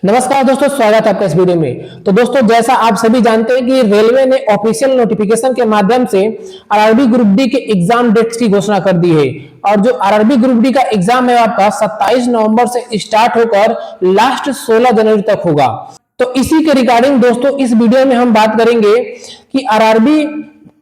नमस्कार दोस्तों, स्वागत है आपका इस वीडियो में। तो दोस्तों, जैसा आप सभी जानते हैं कि रेलवे ने ऑफिशियल नोटिफिकेशन के माध्यम से आरआरबी ग्रुप डी के एग्जाम डेट्स की घोषणा कर दी है। और जो आरआरबी ग्रुप डी का एग्जाम है आपका 27 नवंबर से स्टार्ट होकर लास्ट 16 जनवरी तक होगा। तो इसी के रिगार्डिंग दोस्तों इस वीडियो में हम बात करेंगे कि आरआरबी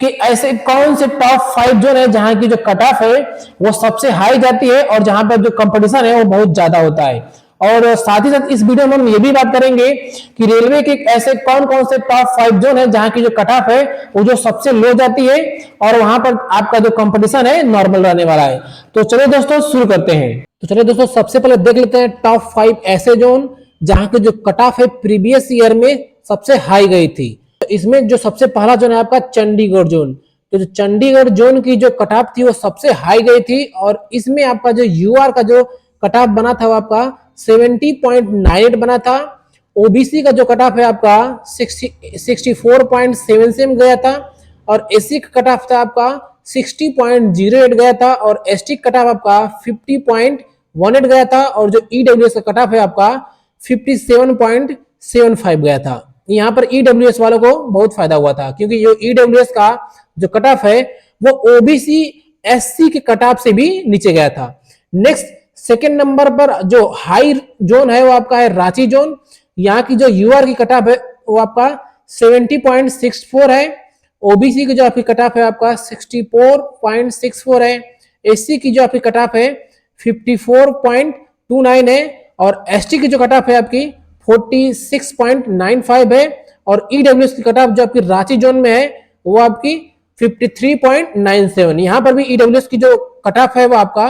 कि ऐसे कौन से टॉप 5 जोन है जहां की जो कट ऑफ है वो सबसे हाई जाती है और जहां पर जो कंपटीशन है वो बहुत ज्यादा होता है। और साथ ही साथ इस वीडियो में हम ये भी बात करेंगे कि रेलवे के ऐसे कौन कौन से टॉप 5 जोन है जहां की जो कट ऑफ है वो जो सबसे लो जाती है और वहां पर आपका जो कंपटीशन है नॉर्मल रहने वाला है। तो चलिए दोस्तों शुरू करते हैं। तो चलिए दोस्तों सबसे पहले देख लेते हैं टॉप 5 ऐसे जोन जहां की जो कट ऑफ है प्रीवियस ईयर में सबसे हाई गई थी। तो इसमें जो सबसे पहला जोन है आपका चंडीगढ़ जोन। तो जो चंडीगढ़ जोन की जो कट ऑफ थी वो सबसे हाई गई थी और इसमें आपका जो यूआर का जो कट ऑफ बना था वो आपका 70.98 बना था। ओबीसी का जो कट ऑफ है आपका 64.77 गया था और एससी का कट ऑफ था आपका 60.08 गया था और एसटी कट ऑफ आपका 50.18 गया था और जो ईडब्ल्यूएस का कट ऑफ है आपका 57.75 गया था। यहाँ पर ईडब्ल्यूएस वालों को बहुत फायदा हुआ था क्योंकि जो ईडब्ल्यूएस का जो कट ऑफ है वो ओबीसी एससी के कट ऑफ से भी नीचे गया था। नेक्स्ट सेकेंड नंबर पर जो हाई जोन है वो आपका है रांची जोन। यहाँ की जो यूआर की कट ऑफ है वो आपका 70.64 है। ओबीसी की जो आपकी कट ऑफ है आपका 64.64 है। एससी की जो आपकी कट ऑफ है 54.29 है और एसटी की जो कट ऑफ है आपकी 46.95 है और ईडब्ल्यूएस की कट ऑफ जो आपकी रांची जोन में है वो आपकी 53.97। यहाँ पर भी ईडब्ल्यूएस की जो कट ऑफ है वो आपका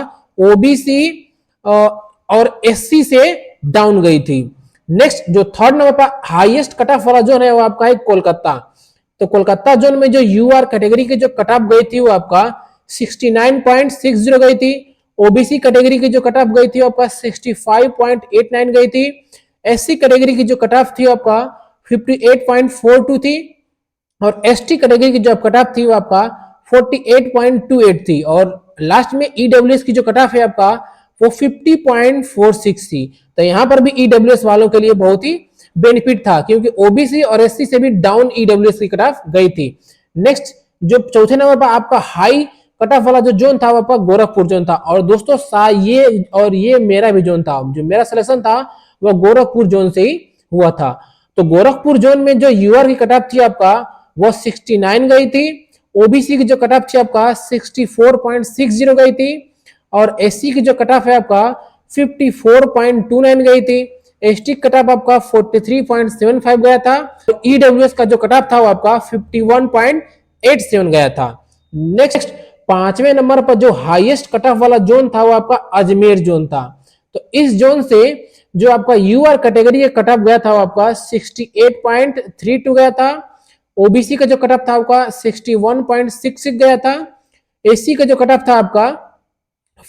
ओबीसी और एससी से डाउन गई थी। नेक्स्ट जो थर्ड नंबर पर हाईएस्ट कट ऑफ वाला जोन है वो आपका है कोलकाता। तो कोलकाता जोन में जो यूआर कैटेगरी की जो कट ऑफ गई थी वो आपका 69.60 गई थी। ओबीसी कैटेगरी की जो कट ऑफ गई थी वो आपका 65.89 गई थी। एससी कैटेगरी की जो कट ऑफ थी आपका 58.42 थी और एसटी कैटेगरी की जो कट ऑफ थी वो आपका 48.28 थी और लास्ट में ईडब्ल्यूएस की जो कट ऑफ है आपका वो 50.46 थी। तो यहाँ पर भी ईडब्ल्यूएस वालों के लिए बहुत ही बेनिफिट था क्योंकि ओबीसी और एससी से भी डाउन ईडब्ल्यूएस की कट ऑफ गई थी। नेक्स्ट जो चौथे नंबर पर आपका हाई कट ऑफ वाला जो जोन था वो आपका गोरखपुर जोन था और दोस्तों ये मेरा भी जोन था। जो मेरा सिलेक्शन था वो गोरखपुर जोन से ही हुआ था। तो गोरखपुर जोन में जो यूआर की कट ऑफ थी आपका वो 69 गई थी। ओबीसी की जो कट ऑफ थी आपका 64.60 गई थी और एससी की जो कट ऑफ है आपका 54.29 गई थी। एसटी कट ऑफ आपका 43.75 गया था। तो ईडब्ल्यूएस का जो कट ऑफ था वो आपका 51.87 गया था। नेक्स्ट पांचवें नंबर पर जो हाईएस्ट कट ऑफ वाला जोन था वो आपका अजमेर जोन था। तो इस जोन से जो आपका यूआर कैटेगरी कट ऑफ गया था वो आपका 68.32 गया था। ओबीसी का जो कट ऑफ था आपका 61.66 गया था। एससी का जो कट ऑफ था आपका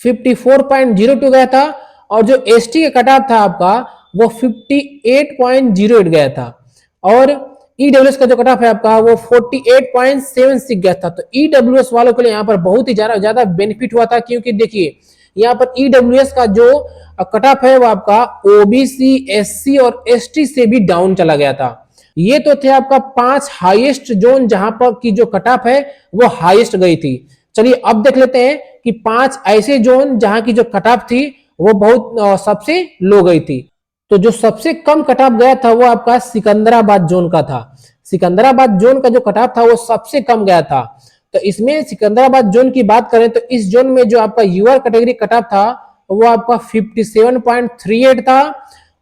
54.02 गया था और जो एसटी का कट ऑफ था आपका वो 58.08 गया था और ईडब्ल्यूएस का जो कट ऑफ है आपका वो 48.76 गया था। तो ईडब्ल्यूएस वालों के लिए यहाँ पर बहुत ही ज्यादा बेनिफिट हुआ था क्योंकि देखिए यहाँ पर ईडब्ल्यूएस का जो कट ऑफ है वो आपका ओबीसी एससी और एसटी से भी डाउन चला गया था। ये तो थे आपका 5 हाईएस्ट जोन जहां पर की जो कट ऑफ है वो हाईएस्ट गई थी। चलिए अब देख लेते हैं कि 5 ऐसे जोन जहां की जो कट ऑफ थी वो बहुत सबसे लो गई थी। तो जो सबसे कम कट ऑफ गया था वो आपका सिकंदराबाद जोन का था। सिकंदराबाद जोन का जो कट ऑफ था वो सबसे कम गया था। तो इसमें सिकंदराबाद जोन की बात करें तो इस जोन में जो आपका यूआर कैटेगरी कट ऑफ था वो आपका 57.38 था।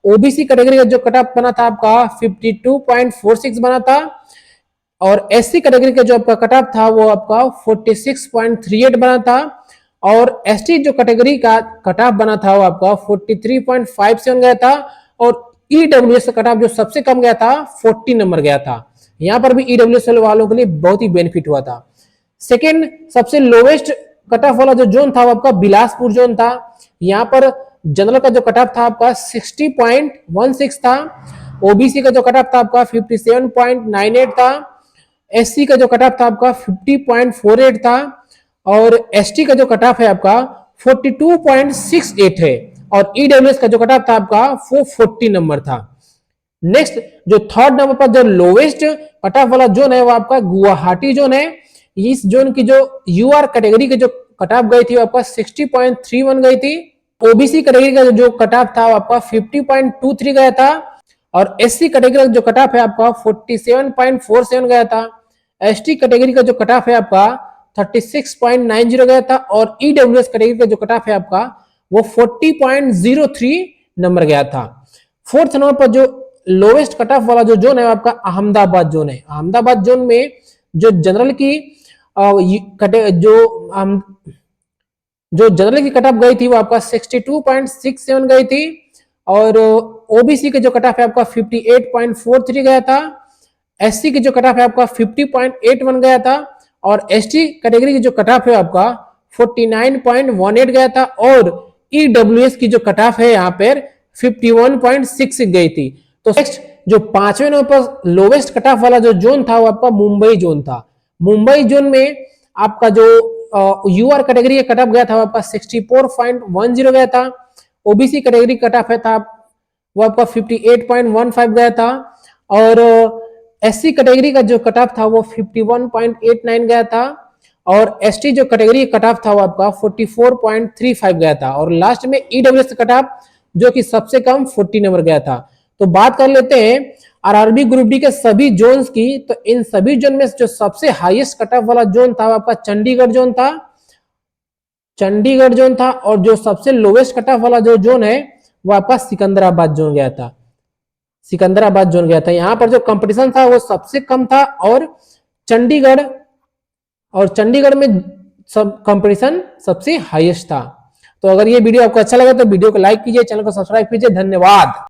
ओबीसी कैटेगरी का जो कट ऑफ बना था आपका 52.46 बना था और एससी कैटेगरी का जो आपका कट ऑफ था वो आपका 46.38 बना था और एसटी जो कैटेगरी का कट ऑफ बना था वो आपका 43.57 गया था और ईडब्ल्यूएस का कट ऑफ जो सबसे कम गया था 40 नंबर गया था। यहाँ पर भी ईडब्ल्यूएस वालों के लिए बहुत ही बेनिफिट हुआ था। सेकेंड सबसे लोवेस्ट कट ऑफ वाला जो जोन था वो आपका बिलासपुर जोन था। यहाँ पर जनरल का जो कट ऑफ था आपका 60.16 था। ओबीसी का जो कट ऑफ था आपका 57.98 था। एससी का जो कट ऑफ था आपका 50.48 था और एसटी का जो कट ऑफ है आपका 42.68 है और ईडब्ल्यूएस का जो कट ऑफ था आपका वो 40 नंबर था। नेक्स्ट जो थर्ड नंबर पर जो लोवेस्ट कट ऑफ वाला जोन है वो आपका गुवाहाटी जोन है। इस जोन की जो यूआर कैटेगरी के जो कट ऑफ गई थी वो आपका 60.31 गई थी। ओबीसी कैटेगरी का जो कट ऑफ था वो आपका 50.23 गया था और एससी कैटेगरी का जो कट ऑफ है आपका 47.47 गया था। एसटी कैटेगरी का जो कट ऑफ है आपका 36.90 गया था और ईडब्ल्यूएस कैटेगरी का जो कट ऑफ है आपका वो 40.03 नंबर गया था। फोर्थ नंबर पर जो लोवेस्ट कट ऑफ वाला जो जोन है आपका अहमदाबाद जोन है। अहमदाबाद जोन में जो जनरल की जो जनरल की कट ऑफ गई थी वो आपका 62.67 गई थी और ओबीसी के जो कट ऑफ है आपका 58.43 गया था। एससी की जो कट ऑफ है आपका 50.81 गया था और एसटी कैटेगरी की जो कट ऑफ है आपका 49.18 गया था और ईडब्ल्यूएस की जो कट ऑफ है यहाँ पर 51.6 गई थी। तो नेक्स्ट जो पांचवें नंबर पर लोवेस्ट कट ऑफ वाला जो जोन था वो आपका मुंबई जोन था। मुंबई जोन में आपका जो यूआर कैटेगरी का कट ऑफ गया था वो आपका 64.10 गया था। ओबीसी कैटेगरी कट ऑफ है था वो आपका 58.15 गया था और एससी कैटेगरी का जो कट ऑफ था वो 51.89 गया था और एसटी जो कैटेगरी कट ऑफ था वो आपका 44.35 गया था और लास्ट में ईडब्ल्यूएस कट ऑफ जो कि सबसे कम 40 नंबर गया था। तो बात कर लेते हैं आरआरबी ग्रुप डी के सभी जोन्स की। तो इन सभी जोन में जो सबसे हाईएस्ट कट ऑफ वाला जोन था वो आपका चंडीगढ़ जोन था। चंडीगढ़ जोन था और जो सबसे लोवेस्ट कट ऑफ वाला जो जोन है वो आपका सिकंदराबाद जोन गया था। सिकंदराबाद जोन गया था। यहाँ पर जो कंपटीशन था वो सबसे कम था और चंडीगढ़ में सब कंपटीशन सबसे हाईएस्ट था। तो अगर ये वीडियो आपको अच्छा लगा तो वीडियो को लाइक कीजिए, चैनल को सब्सक्राइब कीजिए। धन्यवाद।